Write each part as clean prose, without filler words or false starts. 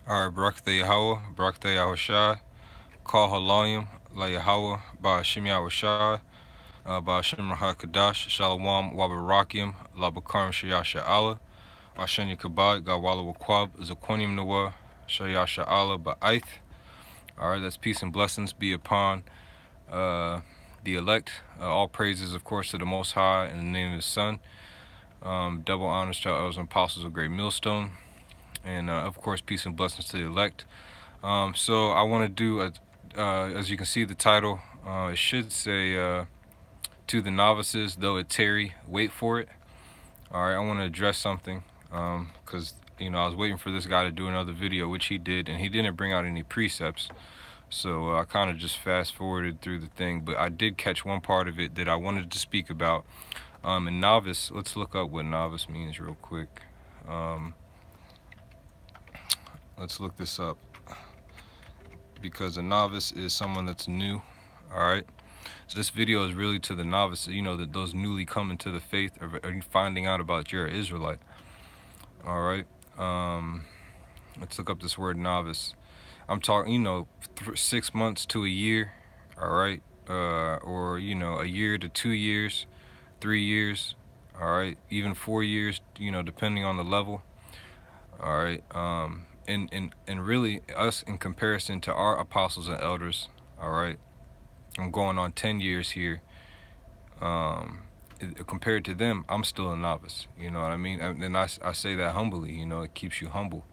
All right, Barakatha Yahweh, Barakatha Yahushai, Call Halayim, La Yahweh, Ba'ashim Yahushai, Ba'ashim Rahakadash, Shalom, Wabarakim, La Bakarim Shayasha Allah, Ashenya Kabad, Gawala Wakwab, Zaquanim Noah, Shayasha Allah, Ba'aith. All right, that's peace and blessings be upon uh, the elect. All praises, of course, to the Most High in the name of His Son. Double honors to our elders and apostles of Great Millstone. And, of course, peace and blessings to the elect. So I want to do, as you can see the title, it should say, to the novices, though it tarry, wait for it. All right, I want to address something, because, I was waiting for this guy to do another video, which he did, and he didn't bring out any precepts. So I kind of just fast forwarded through the thing, but I did catch one part of it that I wanted to speak about. And novice, let's look up what novice means real quick. Let's look this up, because a novice is someone that's new. All right, so this video is really to the novice, that those newly coming to the faith, or finding out about you're an Israelite. All right, let's look up this word novice. I'm talking, 6 months to a year. All right, or a year to 2 years, 3 years. All right, even 4 years, depending on the level. All right, and really us in comparison to our apostles and elders. All right, I'm going on 10 years here. Compared to them, I'm still a novice. You know what I mean? And I say that humbly. It keeps you humble.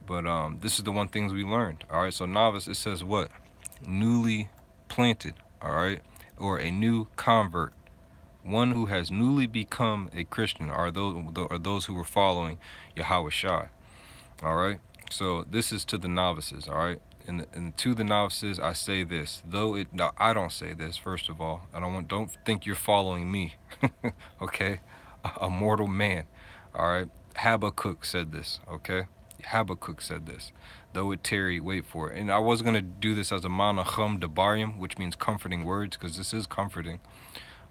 But this is the one things we learned. All right, so novice, it says what? Newly planted. All right, or a new convert. One who has newly become a Christian, are those who were following Yahweh Shai. All right, so this is to the novices. All right, and to the novices, I say this. Now I don't say this. First of all, don't think you're following me. Okay, a mortal man. All right, Habakkuk said this. Okay, Habakkuk said this. Though it tarry, wait for it. And I was gonna do this as a manacham debarim, which means comforting words, because this is comforting.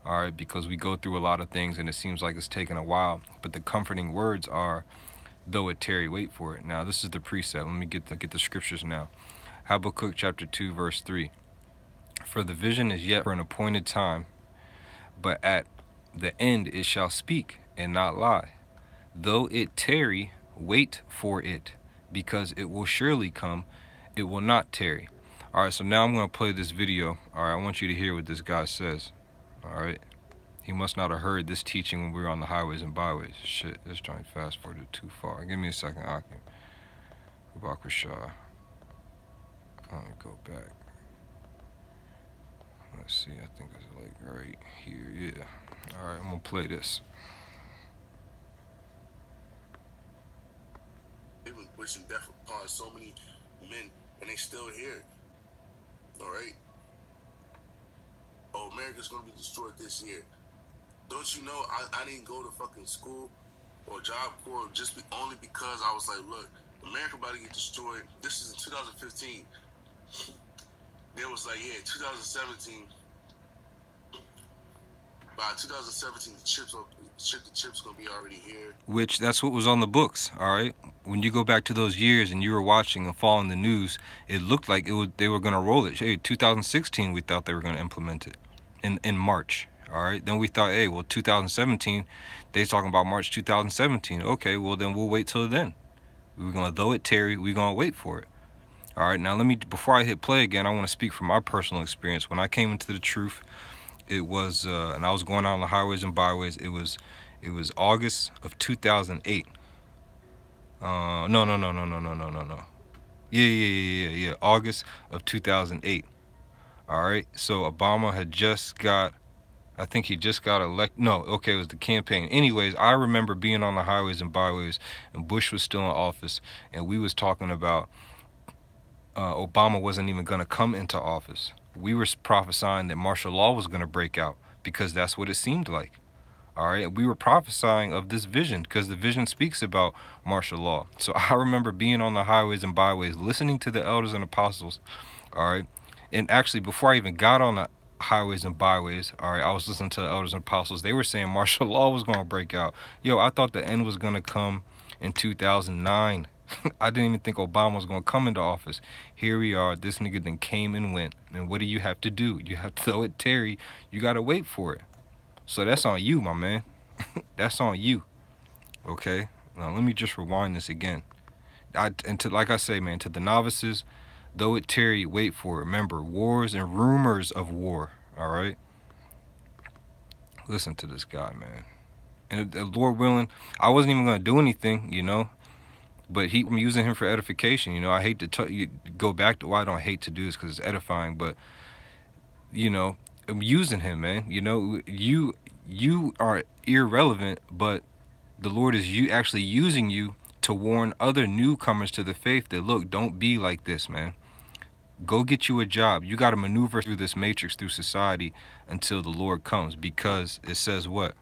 All right, because we go through a lot of things and it seems like it's taking a while, but the comforting words are, though it tarry, wait for it. Now this is the precept. Let me get the scriptures now. Habakkuk chapter 2 verse 3. For the vision is yet for an appointed time, but at the end it shall speak and not lie. Though it tarry, wait for it, because it will surely come, it will not tarry. All right, so now I'm going to play this video. All right, I want you to hear what this guy says. All right. He must not have heard this teaching when we were on the highways and byways. Shit, this joint fast forwarded too far. Give me a second, Akim. Shah. Let me go back. Let's see, I think it's like right here. Yeah. All right, I'm going to play this. They've been wishing death upon so many men, and they still here. All right? Oh, America's going to be destroyed this year. Don't you know I didn't go to fucking school or job corps only because I was like, look, America about to get destroyed. This is in 2015. There was like, yeah, 2017. By 2017, the chips gonna be already here. Which, that's what was on the books, all right? When you go back to those years and you were watching and following the news, it looked like they were gonna roll it. Hey, 2016, we thought they were gonna implement it in March. All right, then we thought, hey, well, 2017, they're talking about March 2017. Okay, well, then we'll wait till then. We're going to, though it tarry, we're going to wait for it. All right, now before I hit play again, I want to speak from my personal experience. When I came into the truth, it was, and I was going out on the highways and byways, it was August of 2008. No. Yeah. August of 2008. All right, so Obama had just got, I think he just got elected. No, okay, it was the campaign. Anyways, I remember being on the highways and byways, and Bush was still in office, and we was talking about Obama wasn't even going to come into office. We were prophesying that martial law was going to break out, because that's what it seemed like. All right, we were prophesying of this vision, because the vision speaks about martial law. So I remember being on the highways and byways, listening to the elders and apostles. All right, and actually, before I even got on the highways and byways, all right, I was listening to the elders and apostles. They were saying martial law was going to break out. Yo, I thought the end was going to come in 2009. I didn't even think Obama was gonna come into office. Here we are. This nigga then came and went. And what do you have to do? You have to throw it, Terry. You gotta wait for it. So that's on you, my man. That's on you. Okay. Now let me just rewind this again. And to like I say, man, to the novices, though it tarry, wait for it. Remember, wars and rumors of war. All right. Listen to this guy, man. And Lord willing, I wasn't even gonna do anything, but I'm using him for edification. I hate to go back to why I don't hate to do this because it's edifying, but I'm using him, man. You are irrelevant, but the Lord is you actually using you to warn other newcomers to the faith that look, don't be like this, man. Go get you a job. You got to maneuver through this matrix, through society, until the Lord comes, because it says what?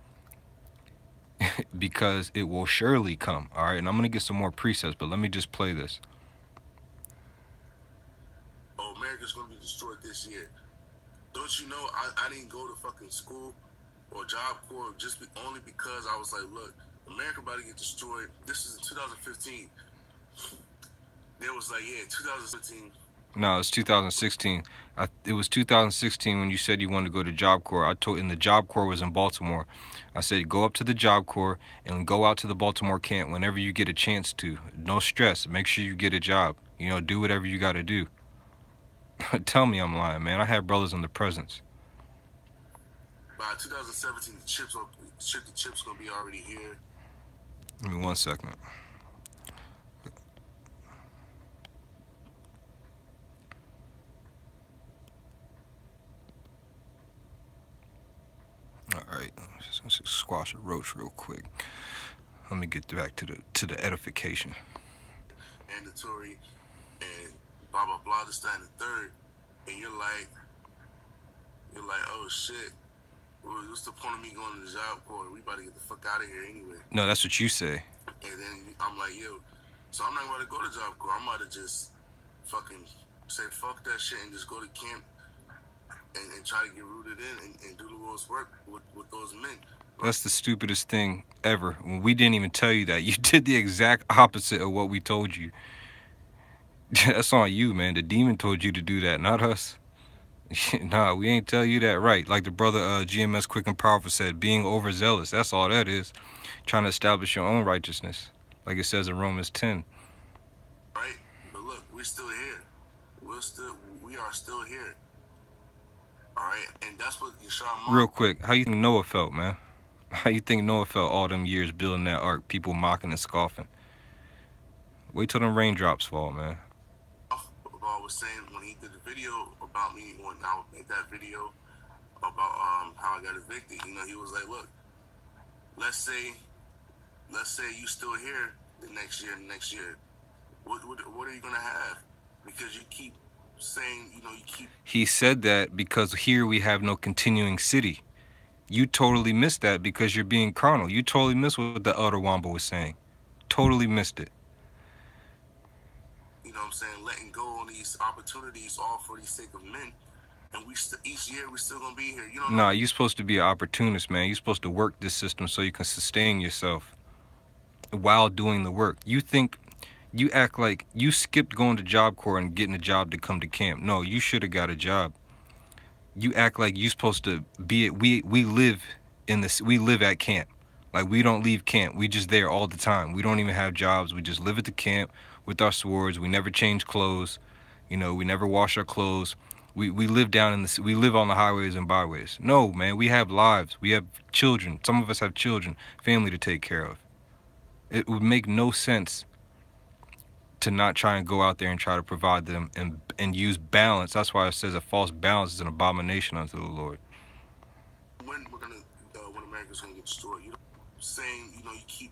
Because it will surely come. All right, and I'm gonna get some more precepts, but let me just play this. Oh, America's gonna be destroyed this year. Don't you know I didn't go to fucking school or Job Corps only because I was like, look, America about to get destroyed. This is in 2015. They was like, yeah, 2015. No, it's 2016. It was 2016 when you said you wanted to go to Job Corps. And the Job Corps was in Baltimore. I said, go up to the Job Corps and go out to the Baltimore camp whenever you get a chance to. No stress. Make sure you get a job. Do whatever you got to do. Tell me I'm lying, man. I had brothers in the presence. By 2017, the chips gonna be already here. Give me 1 second. All right, let's just squash a roach real quick. Let me get back to the edification. Mandatory and blah blah blah. This, that, and the third, and you're like, oh shit. What's the point of me going to the Job Corps? We about to get the fuck out of here anyway. No, that's what you say. And then I'm like, yo, so I'm not about to go to Job Corps. I'm about to just fucking say fuck that shit and just go to camp and try to get rooted in and do the Lord's work with those men. That's the stupidest thing ever. We didn't even tell you that. You did the exact opposite of what we told you. That's on you, man. The demon told you to do that, not us. Nah, we ain't tell you that, right. Like the brother GMS Quick and Powerful said, being overzealous. That's all that is. Trying to establish your own righteousness. Like it says in Romans 10. Right? But look, we're still here. We are still here. Alright? And that's what Yeshua. Real quick, how you think Noah felt, man? How you think Noah felt all them years building that ark, people mocking and scoffing? Wait till them raindrops fall, man. Was saying when he did the video about me, when I made that video about how I got evicted, he was like, look, let's say you still here the next year, what are you gonna have? Because you keep saying, He said that because here we have no continuing city. You totally missed that because you're being carnal. You totally missed what the Elder Wamba was saying. Totally missed it. You know what I'm saying? Letting go on these opportunities all for the sake of men. And each year we're still gonna be here. Nah, you're supposed to be an opportunist, man. You're supposed to work this system so you can sustain yourself while doing the work. You act like you skipped going to Job Corps and getting a job to come to camp. No, you should have got a job. You act like you're supposed to be it. We live in this. We live at camp. Like we don't leave camp. We just there all the time. We don't even have jobs. We just live at the camp with our swords. We never change clothes. We never wash our clothes. We live down in the. We live on the highways and byways. No, man. We have lives. We have children. Some of us have children, family to take care of. It would make no sense to not try and go out there and try to provide them and use balance. That's why it says a false balance is an abomination unto the Lord. When America's gonna get destroyed, saying, you keep,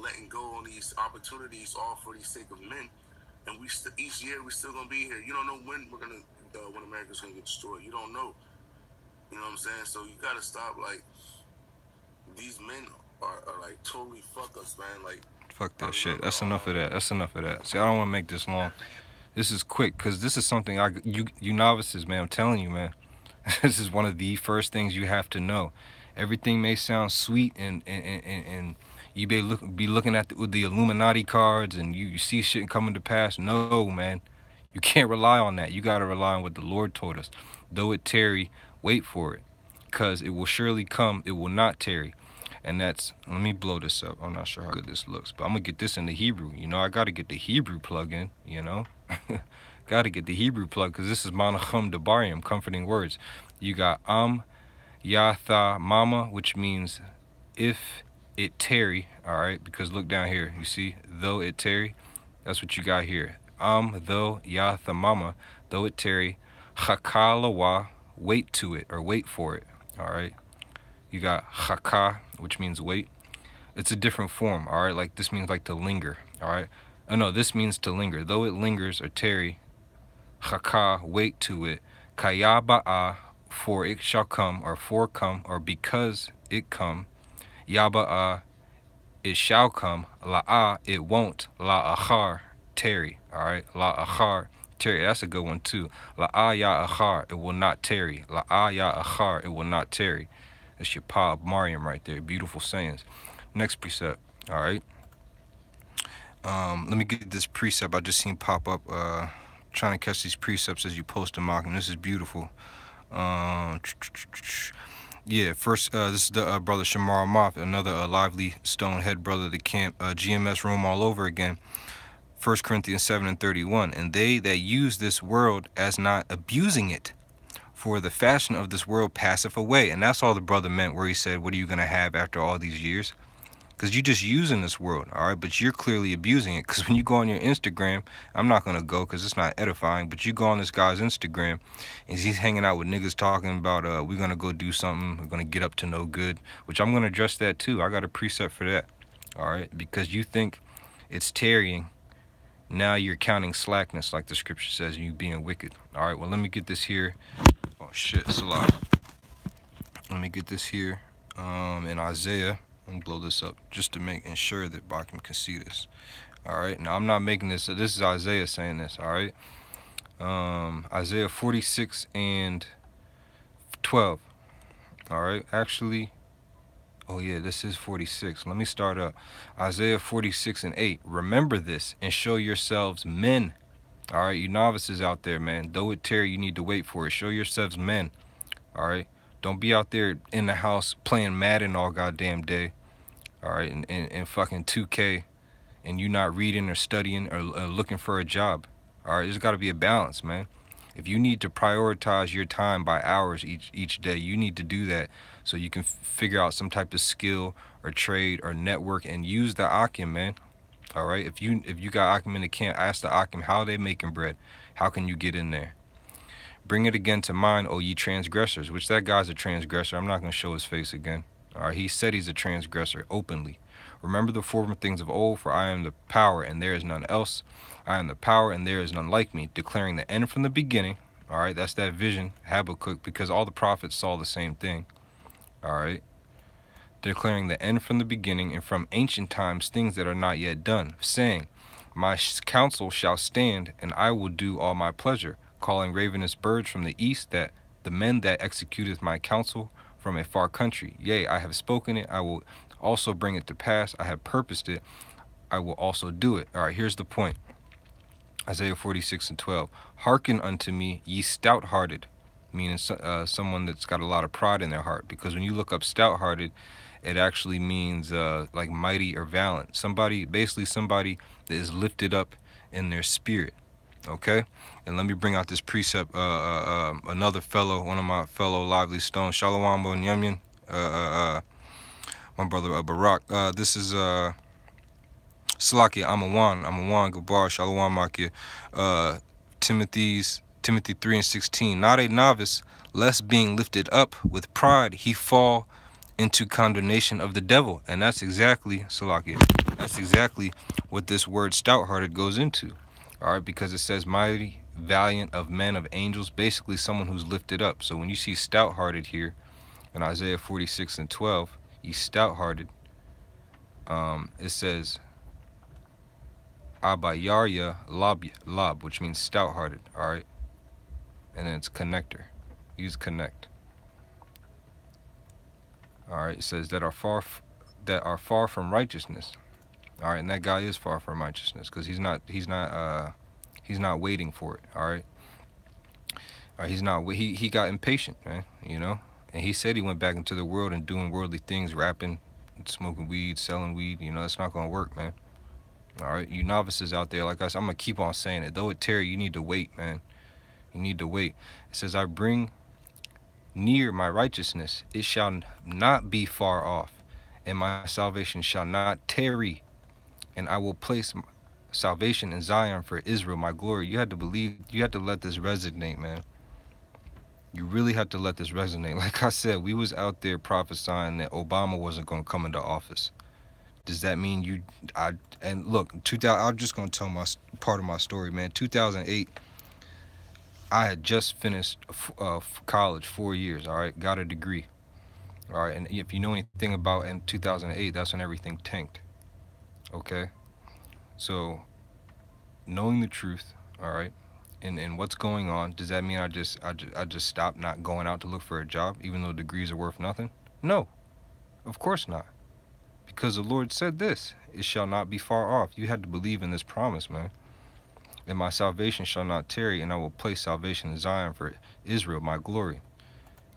letting go on these opportunities all for the sake of men, and each year we're still gonna be here. You don't know when America's gonna get destroyed. You don't know. You know what I'm saying? So you gotta stop. Like, these men are like totally fuck us, man. Like, fuck that shit. That's enough of that. That's enough of that. See, I don't want to make this long. This is quick because this is something you novices, man. I'm telling you, man. This is one of the first things you have to know. Everything may sound sweet and You be looking at the Illuminati cards and you see shit coming to pass. No, man. You can't rely on that. You got to rely on what the Lord told us. Though it tarry, wait for it, because it will surely come. It will not tarry. And that's, let me blow this up. I'm not sure how good this looks, but I'm going to get this into Hebrew. You know, I got to get the Hebrew plug in, you know. Got to get the Hebrew plug, because this is Manachum Debarim, comforting words. You got Yatha Mama, which means if it tarry, all right, because look down here, you see, though it tarry, that's what you got here. Though Yatha Mama, though it tarry, Chakalawa, wait to it or wait for it, all right. You got Chaka, which means wait. It's a different form, all right. Like this means like to linger, all right. Oh no, this means to linger. Though it lingers or tarry, Chaka, wait to it. Kayaba'a, for it shall come, or for come, or because it come. Yaba'a, it shall come. La'a, it won't. La achar, tarry. All right. La achar, tarry. That's a good one too. La'a ya achar, it will not tarry. La'a ya achar, it will not tarry. That's your Pa Mariam right there. Beautiful sayings. Next precept. All right. Let me get this precept I just seen pop up. Trying to catch these precepts as you post them, Malcolm. This is beautiful. Um, yeah, first, this is the brother Shamar Moth, another lively stone head brother of the camp, GMS room all over again. 1 Corinthians 7 and 31. And they that use this world as not abusing it, for the fashion of this world passeth away. And that's all the brother meant, where he said, what are you going to have after all these years? Because you're just using this world, all right? But you're clearly abusing it. Because when you go on your Instagram, I'm not going to go because it's not edifying, but you go on this guy's Instagram and he's hanging out with niggas talking about, we're going to go do something. We're going to get up to no good, which I'm going to address that too. I got a precept for that, all right? Because you think it's tarrying. Now you're counting slackness, like the scripture says, and you being wicked. All right, well, let me get this here. Oh, shit, Salah. Let me get this here in Isaiah. Let me blow this up just to make ensure that Bakim can see this. All right. Now I'm not making this. This is Isaiah saying this. All right. Isaiah 46 and 12. All right. Actually, oh yeah, this is 46. Let me start up. Isaiah 46 and 8. Remember this and show yourselves men. All right, you novices out there, man. Though it tarry, you need to wait for it. Show yourselves men. All right. Don't be out there in the house playing Madden all goddamn day. All right, and fucking 2K, and you not reading or studying or looking for a job. All right, there's got to be a balance, man. If you need to prioritize your time by hours each day, you need to do that so you can figure out some type of skill or trade or network and use the Akim, man. All right, if you got Akim in the camp, ask the Akim how they making bread. How can you get in there? Bring it again to mind, O ye transgressors, which that guy's a transgressor. I'm not going to show his face again. All right, he said he's a transgressor openly. Remember the former things of old, for I am the power, and there is none else. I am the power, and there is none like me, declaring the end from the beginning. All right, that's that vision, Habakkuk, because all the prophets saw the same thing. All right, declaring the end from the beginning, and from ancient times things that are not yet done, saying, my counsel shall stand, and I will do all my pleasure, calling ravenous birds from the east, that the men that executeth my counsel from a far country. Yea, I have spoken it, I will also bring it to pass. I have purposed it, I will also do it. All right, here's the point. Isaiah 46 and 12. Hearken unto me, ye stout-hearted, meaning someone that's got a lot of pride in their heart. Because when you look up stout-hearted, it actually means like mighty or valiant. Basically somebody that is lifted up in their spirit. Okay? And let me bring out this precept. Another fellow, one of my fellow lively stones, Shalom Bon Yemyen, my brother Barak. This is Salakia Amawan Gabar Shalom Makia. Timothy 3 and 16. Not a novice, lest being lifted up with pride he fall into condemnation of the devil. And that's exactly, Salakia, that's exactly what this word stout-hearted goes into. All right, because it says mighty, valiant of men, of angels, basically someone who's lifted up. So when you see stout-hearted here in Isaiah 46 and 12, ye stout-hearted, it says Abayarya Lob, which means stout-hearted, all right? And then it's connector. Use connect. All right, it says that are far that are far from righteousness. All right, and that guy is far from righteousness because he's not waiting for it. All right, he's not. He got impatient, man. You know, and he said he went back into the world and doing worldly things, rapping, smoking weed, selling weed. You know, that's not gonna work, man. All right, you novices out there, like I said, I'm gonna keep on saying it. Though it tarry, you need to wait, man. You need to wait. It says, "I bring near my righteousness; it shall not be far off, and my salvation shall not tarry. And I will place salvation in Zion for Israel, my glory." You had to believe. You had to let this resonate, man. You really had to let this resonate. Like I said, we was out there prophesying that Obama wasn't gonna come into office. Does that mean you? I and look, 2000. I'm just gonna tell my part of my story, man. 2008. I had just finished college, 4 years. All right, got a degree. All right, and if you know anything about in 2008, that's when everything tanked. Okay, so knowing the truth, all right, and what's going on, does that mean I just stopped not going out to look for a job, even though degrees are worth nothing? No, of course not. Because the Lord said this, it shall not be far off. You had to believe in this promise, man. And my salvation shall not tarry, and I will place salvation in Zion for Israel, my glory.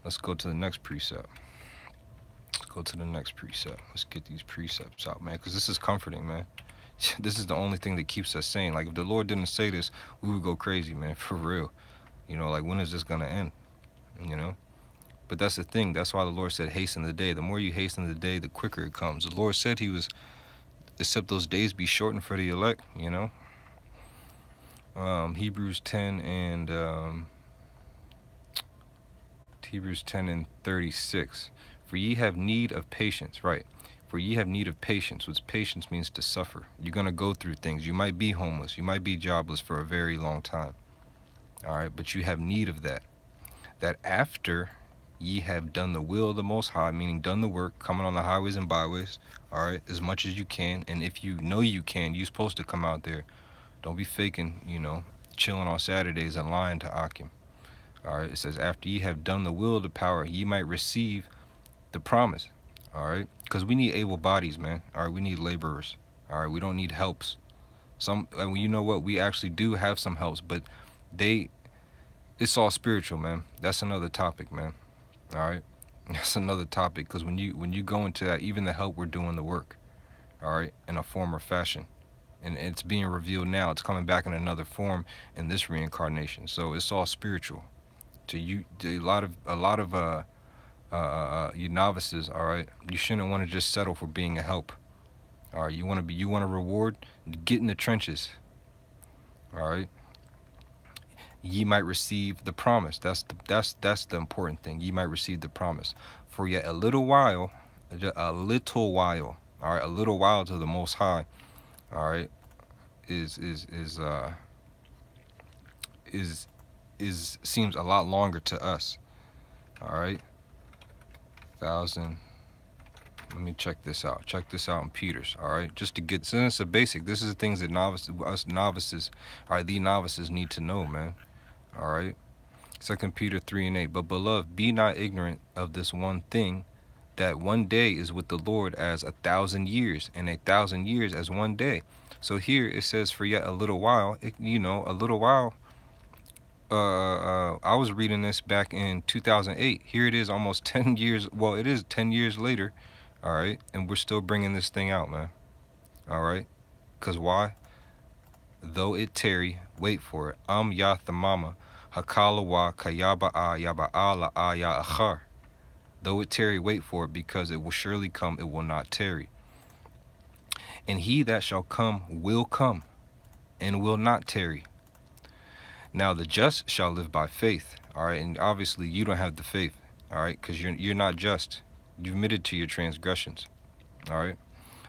Let's go to the next precept. Let's go to the next precept. Let's get these precepts out, man, because this is comforting, man. This is the only thing that keeps us sane. Like, if the Lord didn't say this, we would go crazy, man, for real. You know, like, when is this going to end? You know? But that's the thing. That's why the Lord said, hasten the day. The more you hasten the day, the quicker it comes. The Lord said he was, except those days be shortened for the elect, you know? Hebrews 10 and Hebrews 10 and 36. For ye have need of patience, right? For ye have need of patience, which patience means to suffer. You're going to go through things. You might be homeless. You might be jobless for a very long time. All right, but you have need of that. That after ye have done the will of the Most High, meaning done the work, coming on the highways and byways, all right, as much as you can. And if you know you can, you're supposed to come out there. Don't be faking, you know, chilling on Saturdays and lying to Akim. All right, it says, after ye have done the will of the power, ye might receive the promise. All right, because we need able bodies, man. All right, we need laborers. All right, we don't need helps. You know what? We actually do have some helps, but they, it's all spiritual, man. That's another topic, man. All right, that's another topic, because when you go into that, even the help, we're doing the work. All right, in a form or fashion, and it's being revealed now. It's coming back in another form in this reincarnation. So it's all spiritual. To you, to a lot of you novices, all right, you shouldn't want to just settle for being a help. All right, you want a reward, get in the trenches. All right, ye might receive the promise. That's the important thing. Ye might receive the promise. For yet a little while, a little while, all right, a little while to the Most High, all right, is is seems a lot longer to us. All right, 1,000. Let me check this out. Check this out in Peters. All right, just to get, so it's a basic. This is the things that us novices, all right, the novices need to know, man. All right, 2 Peter 3:8. But beloved, be not ignorant of this one thing, that one day is with the Lord as 1,000 years, and 1,000 years as one day. So here it says, for yet a little while. A little while. I was reading this back in 2008. Here it is, almost 10 years. Well, it is 10 years later. All right, and we're still bringing this thing out, man. All right, cause why? Though it tarry, wait for it. Yathamama, hakalawa kayaba yaba ala ya achar. Though it tarry, wait for it, because it will surely come. It will not tarry. And he that shall come will come, and will not tarry. Now the just shall live by faith. All right, and obviously you don't have the faith. All right, because you're not just. You've admitted to your transgressions. All right.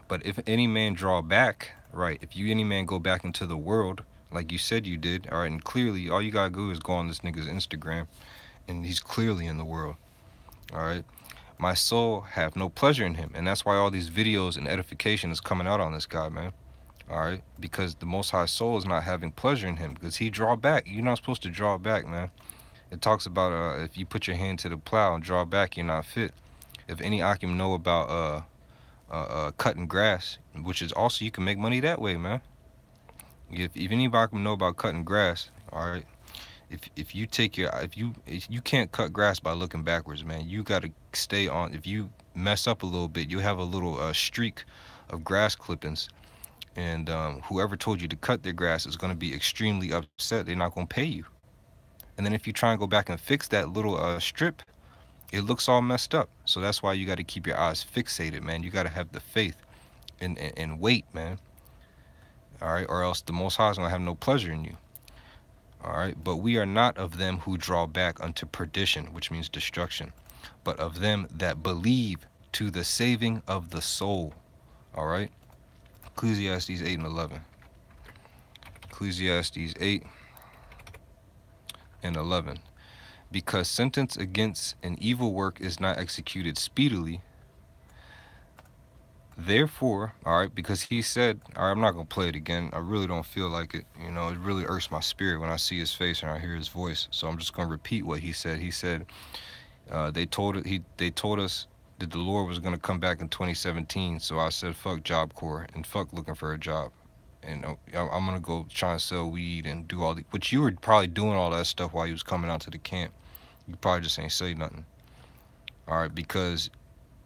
But if any man draw back, right, if you any man go back into the world, like you said you did, all right, and clearly all you gotta do is go on this nigga's Instagram, and he's clearly in the world, all right. My soul have no pleasure in him, and that's why all these videos and edification is coming out on this guy, man. All right, because the Most High soul is not having pleasure in him, because he draw back. You're not supposed to draw back, man. It talks about if you put your hand to the plow and draw back, you're not fit. If any Akim know about cutting grass, which is also you can make money that way, man. If anybody can know about cutting grass, all right. If you take your if you can't cut grass by looking backwards, man. You got to stay on. If you mess up a little bit, you have a little streak of grass clippings, and whoever told you to cut their grass is going to be extremely upset. They're not going to pay you. And then if you try and go back and fix that little strip, it looks all messed up. So that's why you got to keep your eyes fixated, man. You got to have the faith and wait, man. All right, or else the Most High is going to have no pleasure in you. All right, but we are not of them who draw back unto perdition, which means destruction, but of them that believe to the saving of the soul. All right, Ecclesiastes 8 and 11. Ecclesiastes 8 and 11. Because sentence against an evil work is not executed speedily, therefore, all right, because he said, all right, I'm not going to play it again. I really don't feel like it. You know, it really irks my spirit when I see his face and I hear his voice. So I'm just going to repeat what he said. He said, they told us that the Lord was going to come back in 2017. So I said, fuck Job Corps and fuck looking for a job. And I'm going to go try and sell weed and do all the, which you were probably doing all that stuff while you was coming out to the camp. You probably just ain't say nothing. All right, because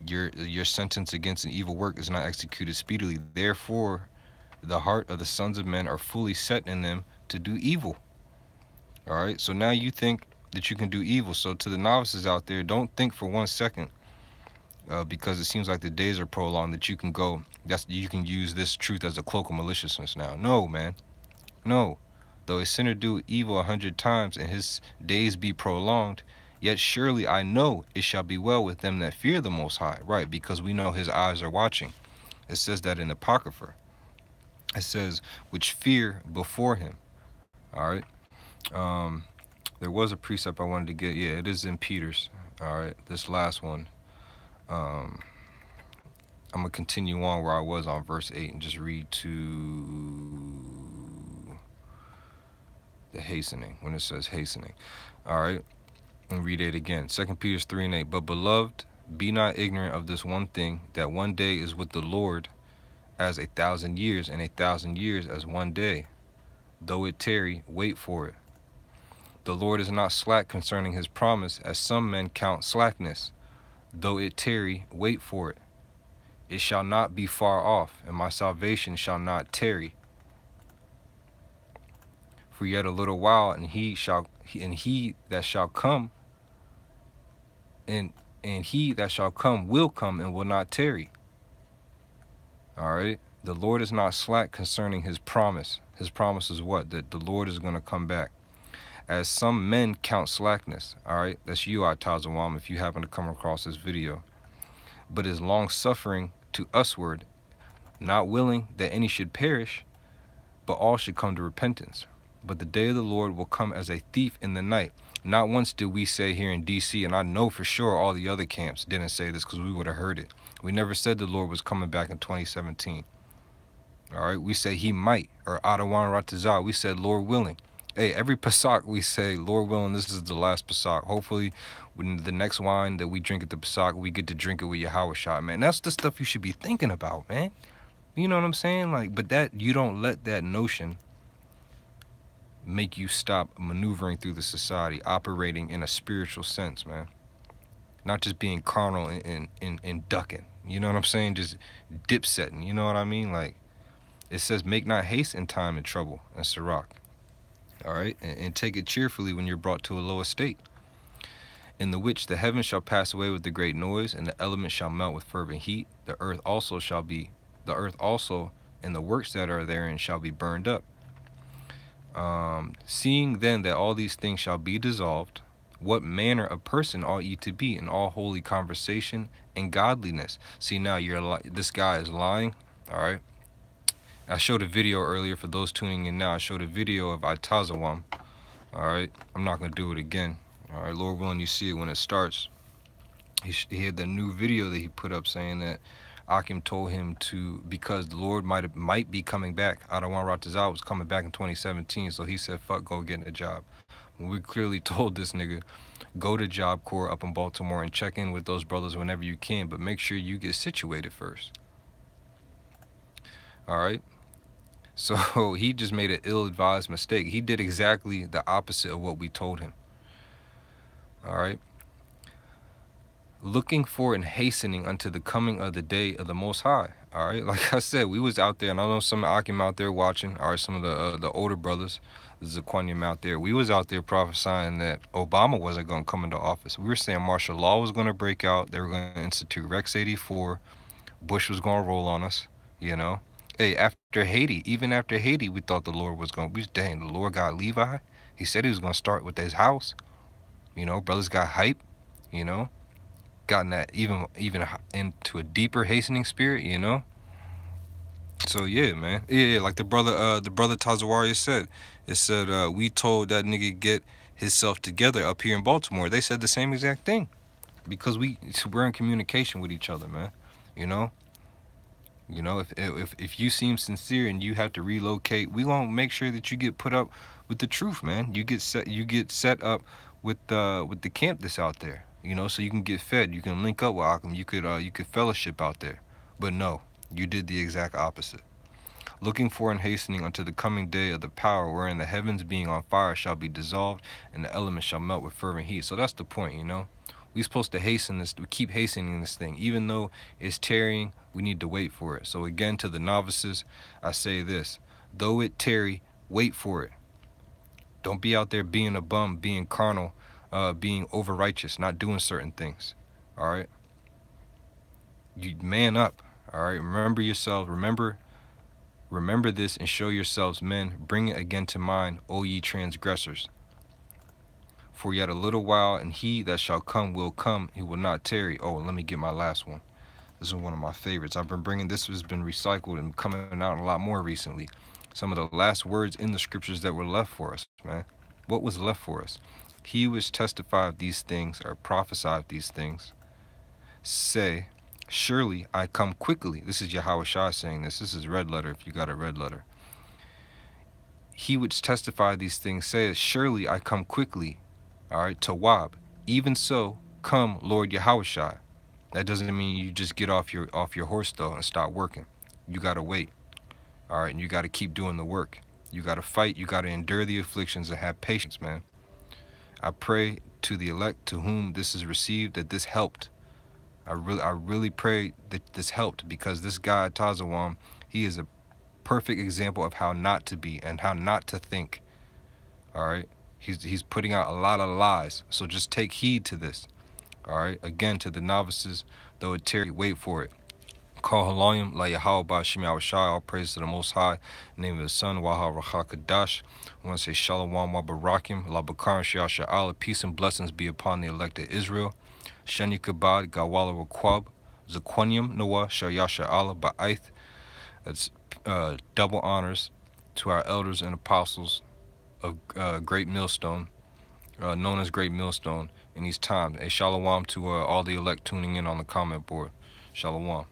your sentence against an evil work is not executed speedily. Therefore, the heart of the sons of men are fully set in them to do evil. All right, so now you think that you can do evil. So to the novices out there, don't think for 1 second, because it seems like the days are prolonged, that you can go, that's you can use this truth as a cloak of maliciousness now. No, man, no. Though a sinner do evil 100 times and his days be prolonged, yet surely I know it shall be well with them that fear the Most High. Right, because we know his eyes are watching. It says that in Apocrypha. It says, which fear before him. All right. Um, there was a precept I wanted to get. Yeah, it is in Peter's. All right. This last one. Um, I'm going to continue on where I was on verse 8 and just read to the hastening, when it says hastening. All right. And read it again. 2 Peter 3 and 8. But beloved, be not ignorant of this one thing, that one day is with the Lord as 1,000 years, and 1,000 years as one day. Though it tarry, wait for it. The Lord is not slack concerning his promise, as some men count slackness. Though it tarry, wait for it. It shall not be far off, and my salvation shall not tarry. For yet a little while, and he that shall come, and he that shall come will come and will not tarry. All right. The Lord is not slack concerning his promise. His promise is what? That the Lord is going to come back. As some men count slackness. All right. That's you, Atazawam, if you happen to come across this video. But is long suffering to usward, not willing that any should perish, but all should come to repentance. But the day of the Lord will come as a thief in the night. Not once did we say here in DC, and I know for sure all the other camps didn't say this because we would have heard it. We never said the Lord was coming back in 2017. All right, we say he might, or Adawan Ratazah, we said Lord willing. Hey, every Pesach we say, Lord willing, this is the last Pesach. Hopefully, when the next wine that we drink at the Pesach, we get to drink it with Yahweh Shah, man. That's the stuff you should be thinking about, man. You know what I'm saying? Like, but that, you don't let that notion make you stop maneuvering through the society, operating in a spiritual sense, man. Not just being carnal and ducking. You know what I'm saying? Just dip setting. You know what I mean? Like, it says, make not haste in time and trouble, and Sirach. All right? And take it cheerfully when you're brought to a low estate, in the which the heavens shall pass away with a great noise, and the elements shall melt with fervent heat. The earth also and the works that are therein shall be burned up. Seeing then that all these things shall be dissolved, what manner of person ought ye to be in all holy conversation and godliness? See, now this guy is lying. All right. I showed a video earlier for those tuning in now. I showed a video of Itazawam. All right. I'm not going to do it again. All right. Lord willing, you see it when it starts. He had the new video that he put up saying that Akim told him to, because the Lord might be coming back. Adawan Ratazah was coming back in 2017. So he said, fuck, go get a job. When we clearly told this nigga, go to Job Corps up in Baltimore and check in with those brothers whenever you can. But make sure you get situated first. All right. So he just made an ill-advised mistake. He did exactly the opposite of what we told him. All right. Looking for and hastening unto the coming of the day of the Most High. All right. Like I said, we was out there, and I know some of Akim out there watching. All right. Some of the older brothers, the Zaquanium out there. We was out there prophesying that Obama wasn't going to come into office. We were saying martial law was going to break out. They were going to institute Rex 84. Bush was going to roll on us. You know. Hey, after Haiti, even after Haiti, we thought the Lord was going. We was dang. The Lord got Levi. He said he was going to start with his house. You know, brothers got hype. You know, gotten that even into a deeper hastening spirit. You know. So yeah, man. Yeah, like the brother Tazawari said. It said we told that nigga get himself together up here in Baltimore. They said the same exact thing because we're in communication with each other, man. You know. You know, if you seem sincere and you have to relocate, we gonna make sure that you get put up with the truth, man. You get set up with the camp that's out there. You know, so you can get fed. You can link up with Akim. You could fellowship out there. But no, you did the exact opposite. Looking for and hastening unto the coming day of the power wherein the heavens being on fire shall be dissolved and the elements shall melt with fervent heat. So that's the point, you know. We're supposed to hasten this, we keep hastening this thing. Even though it's tarrying, we need to wait for it. So again, to the novices, I say this: though it tarry, wait for it. Don't be out there being a bum, being carnal, being over righteous, not doing certain things. All right, you man up. All right, remember yourself. Remember this and show yourselves men. Bring it again to mind, O ye transgressors. For yet a little while, and he that shall come will come. He will not tarry. Oh, and let me get my last one. This is one of my favorites. I've been bringing this has been recycled and coming out a lot more recently. Some of the last words in the scriptures that were left for us, man. What was left for us? He which testified these things or prophesied these things say, surely I come quickly. This is Yahweh Shah saying this. This is red letter if you got a red letter. He which testified these things says, surely I come quickly. All right, Tawab. Even so, come, Lord Yahushua. That doesn't mean you just get off your horse though and stop working. You gotta wait. All right, and you gotta keep doing the work. You gotta fight. You gotta endure the afflictions and have patience, man. I pray to the elect to whom this is received that this helped. I really pray that this helped because this guy Tazawam, he is a perfect example of how not to be and how not to think. All right, he's putting out a lot of lies. So just take heed to this. All right. Again, to the novices, though it tarry, wait for it. Call Haloyim, La Yahweh Bashim Yahushai, all praise to the Most High, in the name of the Son, Waha Racha Kadash. I want to say Shalom wa Barakim, La Bakar Shia Sha'ala, peace and blessings be upon the elect of Israel. Shani Kabad, Gawala Rakwab, Zaquanium Noah, Shaya Sha'ala, Ba'aith. That's double honors to our elders and apostles of Great Millstone, known as Great Millstone in these times. A shalom to all the elect tuning in on the comment board. Shalom.